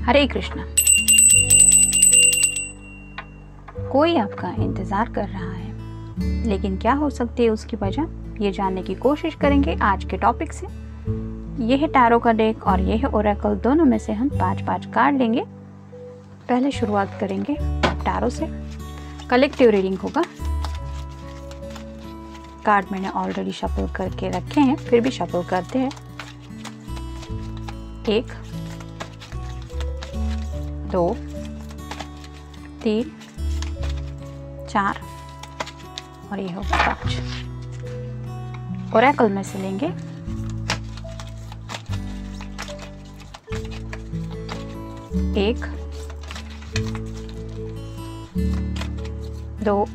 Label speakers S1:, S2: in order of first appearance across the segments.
S1: हरे कृष्णा। कोई आपका इंतजार कर रहा है, लेकिन क्या हो सकती है उसकी वजह, ये जानने की कोशिश करेंगे आज के टॉपिक से। यह है टैरो का डेक और यह है ओरेकल, दोनों में से हम 5-5 कार्ड लेंगे। पहले शुरुआत करेंगे टैरो से। कलेक्टिव रीडिंग होगा। कार्ड मैंने ऑलरेडी शफल करके रखे हैं, फिर भी शफल करते हैं। 1 2 3 4 और ये होगा 5। ओरेकल में से लेंगे 1 2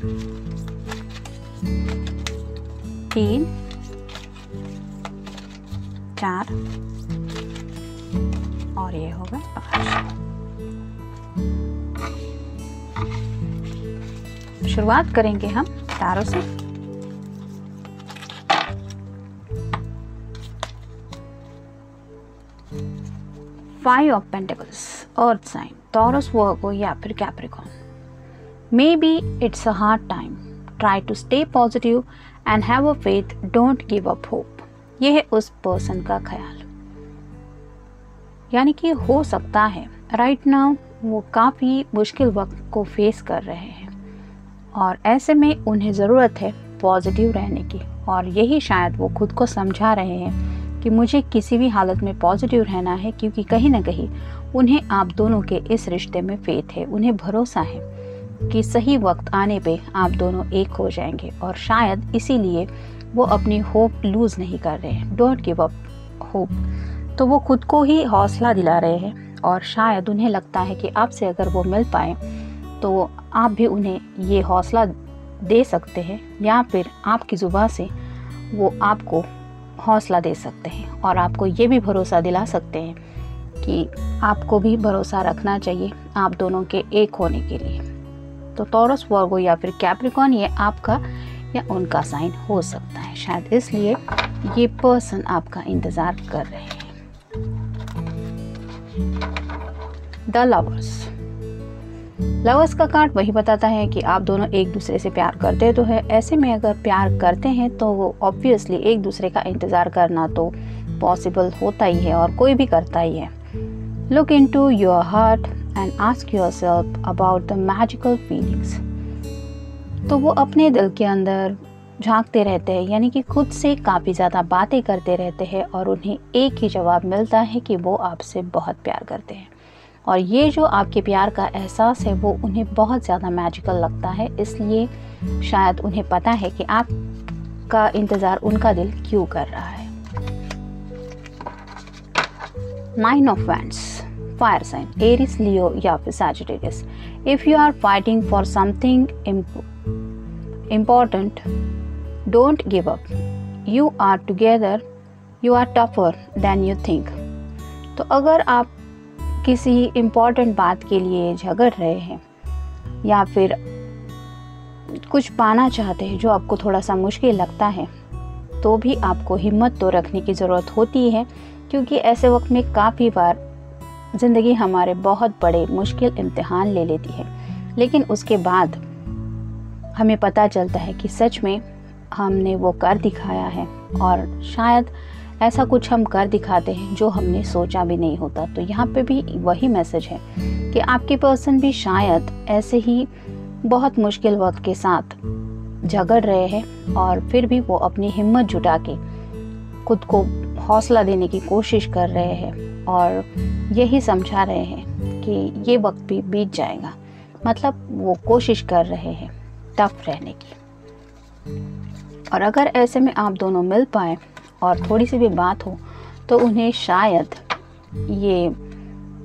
S1: 3 4 और ये होगा 5। शुरुआत करेंगे हम टैरो से। Five of pentacles, earth sign, Taurus, Virgo या फिर Capricorn. May be it's a hard time, try to stay positive and have a faith, don't give up hope. यह है उस पर्सन का ख्याल, यानी कि हो सकता है राइट नाउ वो काफ़ी मुश्किल वक्त को फेस कर रहे हैं और ऐसे में उन्हें ज़रूरत है पॉजिटिव रहने की, और यही शायद वो खुद को समझा रहे हैं कि मुझे किसी भी हालत में पॉजिटिव रहना है, क्योंकि कहीं ना कहीं उन्हें आप दोनों के इस रिश्ते में फेथ है। उन्हें भरोसा है कि सही वक्त आने पे आप दोनों एक हो जाएंगे, और शायद इसीलिए वो अपनी होप लूज़ नहीं कर रहे हैं। डोंट गिव अप होप, तो वो खुद को ही हौसला दिला रहे हैं, और शायद उन्हें लगता है कि आपसे अगर वो मिल पाए तो आप भी उन्हें ये हौसला दे सकते हैं, या फिर आपकी ज़ुबान से वो आपको हौसला दे सकते हैं और आपको ये भी भरोसा दिला सकते हैं कि आपको भी भरोसा रखना चाहिए आप दोनों के एक होने के लिए। तो टॉरस, वर्गो या फिर कैप्रिकॉर्न, ये आपका या उनका साइन हो सकता है। शायद इसलिए ये पर्सन आपका इंतज़ार कर रहे हैं। द लवर्स का कार्ड वही बताता है कि आप दोनों एक दूसरे से प्यार करते तो है। ऐसे में अगर प्यार करते हैं तो वो ऑब्वियसली एक दूसरे का इंतज़ार करना तो पॉसिबल होता ही है और कोई भी करता ही है। Look into your heart and ask yourself about the magical feelings. तो वो अपने दिल के अंदर झांकते रहते हैं, यानी कि खुद से काफ़ी ज़्यादा बातें करते रहते हैं, और उन्हें एक ही जवाब मिलता है कि वो आपसे बहुत प्यार करते हैं। और ये जो आपके प्यार का एहसास है वो उन्हें बहुत ज़्यादा मैजिकल लगता है, इसलिए शायद उन्हें पता है कि आपका इंतज़ार उनका दिल क्यों कर रहा है। 9 of wands, fire sign, Aries, Leo या फिर Sagittarius. If you are fighting for something important, don't give up, you are together, you are tougher than you think. तो अगर आप किसी इम्पॉर्टेंट बात के लिए झगड़ रहे हैं या फिर कुछ पाना चाहते हैं जो आपको थोड़ा सा मुश्किल लगता है, तो भी आपको हिम्मत तो रखने की ज़रूरत होती है, क्योंकि ऐसे वक्त में काफ़ी बार ज़िंदगी हमारे बहुत बड़े मुश्किल इम्तिहान ले लेती है, लेकिन उसके बाद हमें पता चलता है कि सच में हमने वो कर दिखाया है, और शायद ऐसा कुछ हम कर दिखाते हैं जो हमने सोचा भी नहीं होता। तो यहाँ पे भी वही मैसेज है कि आपके पर्सन भी शायद ऐसे ही बहुत मुश्किल वक्त के साथ झगड़ रहे हैं, और फिर भी वो अपनी हिम्मत जुटा के खुद को हौसला देने की कोशिश कर रहे हैं, और यही समझा रहे हैं कि ये वक्त भी बीत जाएगा। मतलब वो कोशिश कर रहे हैं टफ रहने की। और अगर ऐसे में आप दोनों मिल पाए और थोड़ी सी भी बात हो, तो उन्हें शायद ये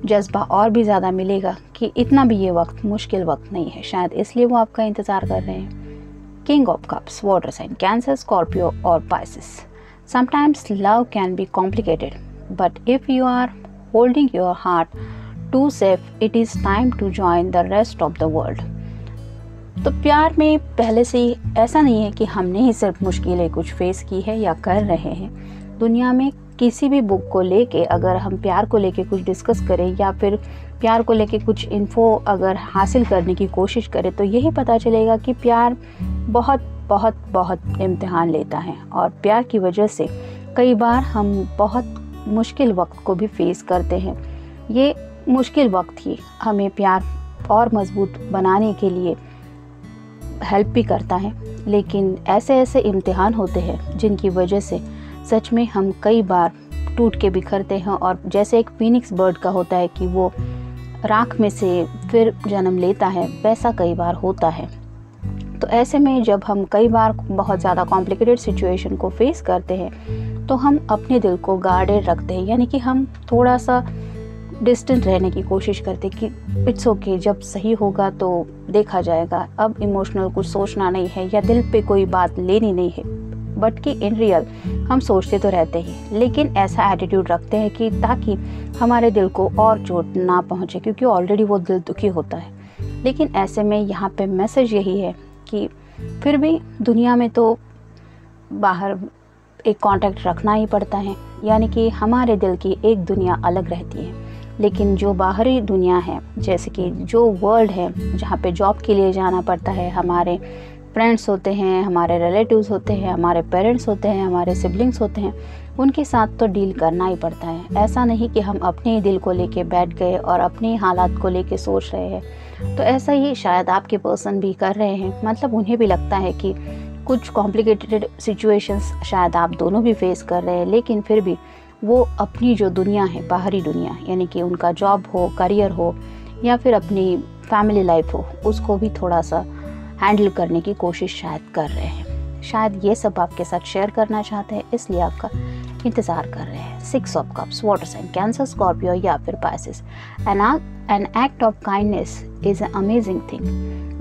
S1: जज्बा और भी ज़्यादा मिलेगा कि इतना भी ये वक्त मुश्किल वक्त नहीं है, शायद इसलिए वो आपका इंतज़ार कर रहे हैं। King of cups, water sign, cancer, Scorpio और Pisces. Sometimes love can be complicated, but if you are holding your heart too safe, it is time to join the rest of the world. तो प्यार में पहले से ही ऐसा नहीं है कि हमने ही सिर्फ मुश्किलें कुछ फेस की है या कर रहे हैं। दुनिया में किसी भी बुक को लेके अगर हम प्यार को लेके कुछ डिस्कस करें या फिर प्यार को लेके कुछ इन्फो अगर हासिल करने की कोशिश करें, तो यही पता चलेगा कि प्यार बहुत बहुत बहुत इम्तिहान लेता है। और प्यार की वजह से कई बार हम बहुत मुश्किल वक्त को भी फेस करते हैं। ये मुश्किल वक्त ही हमें प्यार और मजबूत बनाने के लिए हेल्प भी करता है, लेकिन ऐसे ऐसे इम्तिहान होते हैं जिनकी वजह से सच में हम कई बार टूट के बिखरते हैं। और जैसे एक फीनिक्स बर्ड का होता है कि वो राख में से फिर जन्म लेता है, वैसा कई बार होता है। तो ऐसे में जब हम कई बार बहुत ज़्यादा कॉम्प्लिकेटेड सिचुएशन को फेस करते हैं तो हम अपने दिल को गार्डेड रखते हैं, यानी कि हम थोड़ा सा डिस्टेंट रहने की कोशिश करते कि इट्स ओके, जब सही होगा तो देखा जाएगा, अब इमोशनल कुछ सोचना नहीं है या दिल पे कोई बात लेनी नहीं है। बट कि इन रियल हम सोचते तो रहते हैं, लेकिन ऐसा एटीट्यूड रखते हैं कि ताकि हमारे दिल को और चोट ना पहुँचे, क्योंकि ऑलरेडी वो दिल दुखी होता है। लेकिन ऐसे में यहाँ पे मैसेज यही है कि फिर भी दुनिया में तो बाहर एक कांटेक्ट रखना ही पड़ता है, यानी कि हमारे दिल की एक दुनिया अलग रहती है, लेकिन जो बाहरी दुनिया है, जैसे कि जो वर्ल्ड है जहाँ पे जॉब के लिए जाना पड़ता है, हमारे फ्रेंड्स होते हैं, हमारे रिलेटिव्स होते हैं, हमारे पेरेंट्स होते हैं, हमारे सिबलिंग्स होते हैं, उनके साथ तो डील करना ही पड़ता है। ऐसा नहीं कि हम अपने ही दिल को लेके बैठ गए और अपने हालात को लेके सोच रहे हैं। तो ऐसा ही शायद आपके पर्सन भी कर रहे हैं, मतलब उन्हें भी लगता है कि कुछ कॉम्प्लिकेटेड सिचुएशंस शायद आप दोनों भी फेस कर रहे हैं, लेकिन फिर भी वो अपनी जो दुनिया है, बाहरी दुनिया, यानी कि उनका जॉब हो, करियर हो या फिर अपनी फैमिली लाइफ हो, उसको भी थोड़ा सा हैंडल करने की कोशिश शायद कर रहे हैं। शायद ये सब आपके साथ शेयर करना चाहते हैं, इसलिए आपका इंतज़ार कर रहे हैं। 6 of cups, water sign, cancer, Scorpio या फिर Pisces. An act of kindness is an amazing thing.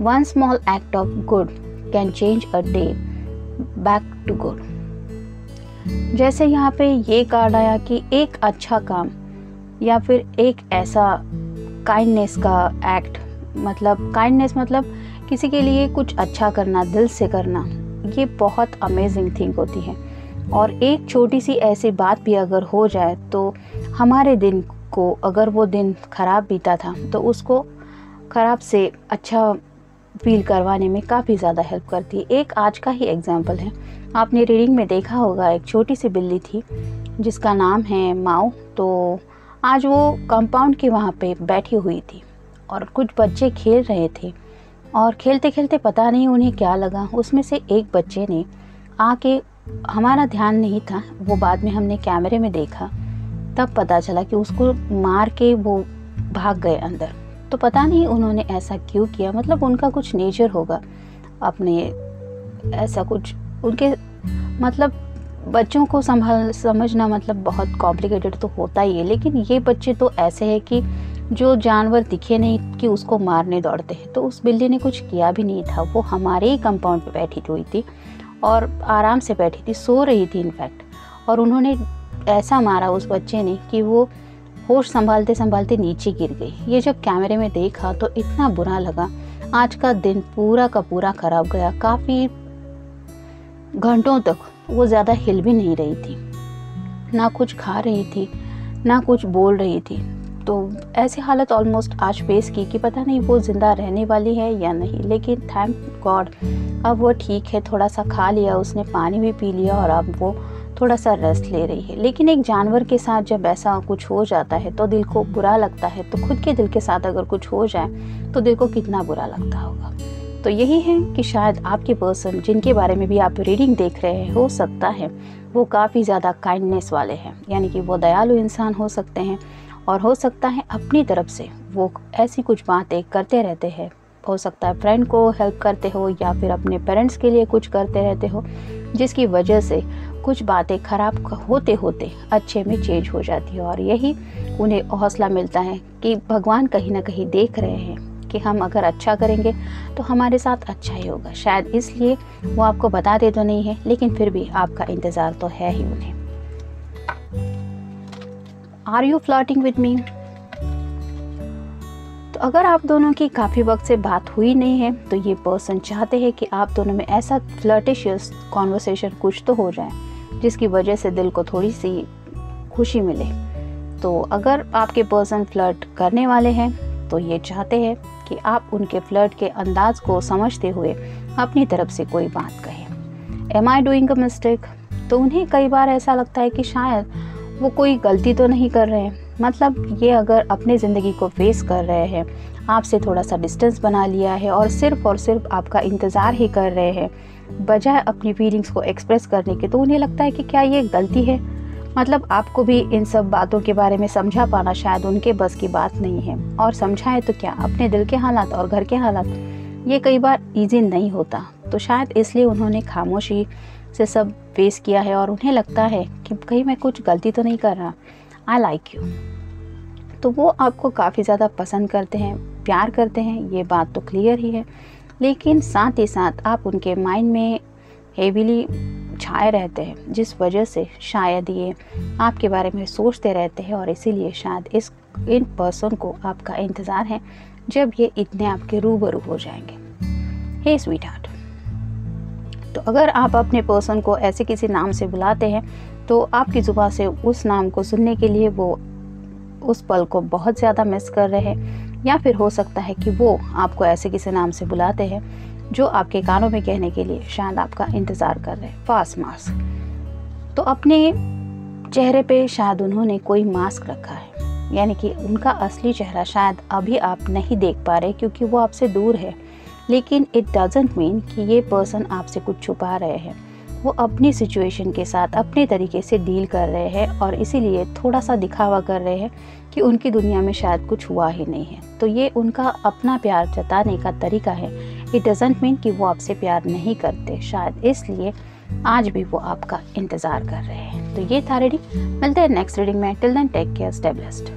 S1: One small act of good can change a day back to good. जैसे यहाँ पे ये कार्ड आया कि एक अच्छा काम या फिर एक ऐसा काइंडनेस का एक्ट, मतलब काइंडनेस मतलब किसी के लिए कुछ अच्छा करना, दिल से करना, ये बहुत अमेजिंग थिंग होती है। और एक छोटी सी ऐसी बात भी अगर हो जाए तो हमारे दिन को, अगर वो दिन ख़राब बीता था तो उसको ख़राब से अच्छा फील करवाने में काफ़ी ज़्यादा हेल्प करती है। एक आज का ही एग्जांपल है, आपने रीडिंग में देखा होगा, एक छोटी सी बिल्ली थी जिसका नाम है माओ। तो आज वो कंपाउंड के वहाँ पे बैठी हुई थी और कुछ बच्चे खेल रहे थे, और खेलते खेलते पता नहीं उन्हें क्या लगा, उसमें से एक बच्चे ने आके, हमारा ध्यान नहीं था, वो बाद में हमने कैमरे में देखा, तब पता चला कि उसको मार के वो भाग गए अंदर। तो पता नहीं उन्होंने ऐसा क्यों किया, मतलब उनका कुछ नेचर होगा अपने, ऐसा कुछ उनके, मतलब बच्चों को समझना मतलब बहुत कॉम्प्लिकेटेड तो होता ही है। लेकिन ये बच्चे तो ऐसे हैं कि जो जानवर दिखे नहीं कि उसको मारने दौड़ते हैं। तो उस बिल्ली ने कुछ किया भी नहीं था, वो हमारे ही कंपाउंड पे बैठी हुई थी और आराम से बैठी थी, सो रही थी इनफैक्ट, और उन्होंने ऐसा मारा उस बच्चे ने कि वो होश संभालते संभालते नीचे गिर गई। ये जब कैमरे में देखा तो इतना बुरा लगा। आज का दिन पूरा का पूरा खराब गया। काफ़ी घंटों तक वो ज़्यादा हिल भी नहीं रही थी, ना कुछ खा रही थी, ना कुछ बोल रही थी। तो ऐसी हालत ऑलमोस्ट आज फेस की कि पता नहीं वो ज़िंदा रहने वाली है या नहीं। लेकिन थैंक गॉड अब वो ठीक है, थोड़ा सा खा लिया उसने, पानी भी पी लिया और अब वो थोड़ा सा रेस्ट ले रही है। लेकिन एक जानवर के साथ जब ऐसा कुछ हो जाता है तो दिल को बुरा लगता है। तो खुद के दिल के साथ अगर कुछ हो जाए तो दिल को कितना बुरा लगता होगा। तो यही है कि शायद आपके पर्सन जिनके बारे में भी आप रीडिंग देख रहे हैं, हो सकता है वो काफ़ी ज़्यादा काइंडनेस वाले हैं, यानी कि वो दयालु इंसान हो सकते हैं, और हो सकता है अपनी तरफ से वो ऐसी कुछ बातें करते रहते हैं। हो सकता है फ्रेंड को हेल्प करते हो या फिर अपने पेरेंट्स के लिए कुछ करते रहते हो, जिसकी वजह से कुछ बातें खराब होते होते अच्छे में चेंज हो जाती है, और यही उन्हें हौसला मिलता है कि भगवान कहीं ना कहीं देख रहे हैं कि हम अगर अच्छा करेंगे तो हमारे साथ अच्छा ही होगा। शायद इसलिए वो आपको बताते तो नहीं है, लेकिन फिर भी आपका इंतज़ार तो है ही उन्हें। Are you flirting with me? तो अगर आप दोनों की काफ़ी वक्त से बात हुई नहीं है तो ये पर्सन चाहते हैं कि आप दोनों में ऐसा फ्लर्टिशियस कॉन्वर्सेशन कुछ तो हो जाए जिसकी वजह से दिल को थोड़ी सी खुशी मिले। तो अगर आपके पर्सन फ्लर्ट करने वाले हैं तो ये चाहते हैं कि आप उनके फ्लर्ट के अंदाज को समझते हुए अपनी तरफ से कोई बात कहें। Am I doing a mistake? तो उन्हें कई बार ऐसा लगता है कि शायद वो कोई गलती तो नहीं कर रहे हैं, मतलब ये अगर अपने ज़िंदगी को फेस कर रहे हैं, आपसे थोड़ा सा डिस्टेंस बना लिया है और सिर्फ आपका इंतज़ार ही कर रहे हैं बजाय अपनी फीलिंग्स को एक्सप्रेस करने के, तो उन्हें लगता है कि क्या ये गलती है? मतलब आपको भी इन सब बातों के बारे में समझा पाना शायद उनके बस की बात नहीं है, और समझाए तो क्या, अपने दिल के हालात और घर के हालात ये कई बार ईजी नहीं होता। तो शायद इसलिए उन्होंने खामोशी से सब फेस किया है और उन्हें लगता है कि कहीं मैं कुछ गलती तो नहीं कर रहा। I like you. तो वो आपको काफ़ी ज़्यादा पसंद करते हैं, प्यार करते हैं, ये बात तो क्लियर ही है, लेकिन साथ ही साथ आप उनके माइंड में हेवीली छाए रहते हैं, जिस वजह से शायद ये आपके बारे में सोचते रहते हैं, और इसीलिए शायद इन पर्सन को आपका इंतज़ार है जब ये इतने आपके रूबरू हो जाएंगे। हे स्वीट हार्ट, तो अगर आप अपने पर्सन को ऐसे किसी नाम से बुलाते हैं तो आपकी ज़ुबान से उस नाम को सुनने के लिए वो उस पल को बहुत ज़्यादा मिस कर रहे हैं, या फिर हो सकता है कि वो आपको ऐसे किसी नाम से बुलाते हैं जो आपके कानों में कहने के लिए शायद आपका इंतज़ार कर रहे हैं। फास्ट मास्क, तो अपने चेहरे पे शायद उन्होंने कोई मास्क रखा है, यानी कि उनका असली चेहरा शायद अभी आप नहीं देख पा रहे क्योंकि वो आपसे दूर है, लेकिन इट डजंट मीन कि ये पर्सन आपसे कुछ छुपा रहे हैं। वो अपनी सिचुएशन के साथ अपने तरीके से डील कर रहे हैं और इसीलिए थोड़ा सा दिखावा कर रहे हैं कि उनकी दुनिया में शायद कुछ हुआ ही नहीं है। तो ये उनका अपना प्यार जताने का तरीका है। इट डजंट मीन कि वो आपसे प्यार नहीं करते, शायद इसलिए आज भी वो आपका इंतज़ार कर रहे हैं। तो ये था रीडिंग, मिलते हैं नेक्स्ट रीडिंग में। Till then take care, stay blessed.